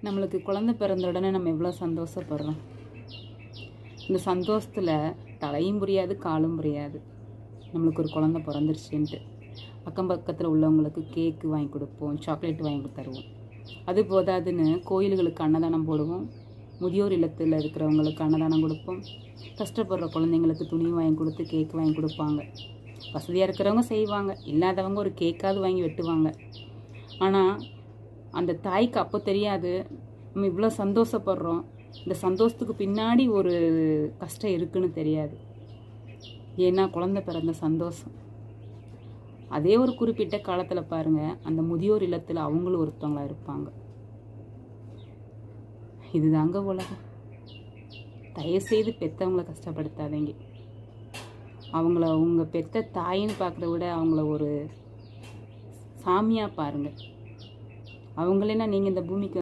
நம்மளுக்கு குழந்தை பிறந்த உடனே நம்ம எவ்வளோ சந்தோஷப்படுறோம். இந்த சந்தோஷத்தில் தலையும் புரியாது காலும் புரியாது. நம்மளுக்கு ஒரு குழந்தை பிறந்துருச்சுன்ட்டு அக்கம் பக்கத்தில் உள்ளவங்களுக்கு கேக்கு வாங்கி கொடுப்போம், சாக்லேட் வாங்கி தருவோம். அது போதாதுன்னு கோயில்களுக்கு அன்னதானம் போடுவோம், முதியோர் இல்லத்தில் இருக்கிறவங்களுக்கு அன்னதானம் கொடுப்போம், கஷ்டப்படுற குழந்தைங்களுக்கு துணி வாங்கி கொடுத்து கேக் வாங்கி கொடுப்பாங்க. வசதியாக இருக்கிறவங்க செய்வாங்க, இல்லாதவங்க ஒரு கேக்காவது வாங்கி வெட்டுவாங்க. ஆனால் அந்த தாய்க்கு அப்போ தெரியாது நம்ம இவ்வளோ சந்தோஷப்படுறோம், இந்த சந்தோஷத்துக்கு பின்னாடி ஒரு கஷ்டம் இருக்குன்னு தெரியாது. ஏன்னா குழந்தை பிறந்த சந்தோஷம். அதே ஒரு குறிப்பிட்ட காலத்தில் பாருங்கள், அந்த முதியோர் இல்லத்தில் அவங்களும் ஒருத்தவங்களா இருப்பாங்க. இதுதாங்க உலகம். தயவுசெய்து பெற்றவங்களை கஷ்டப்படுத்தாதீங்க. அவங்கள உங்கள் பெத்த தாயின்னு பார்க்குறத விட அவங்கள ஒரு சாமியாக பாருங்கள். அவங்களேனா நீங்கள் இந்த பூமிக்கு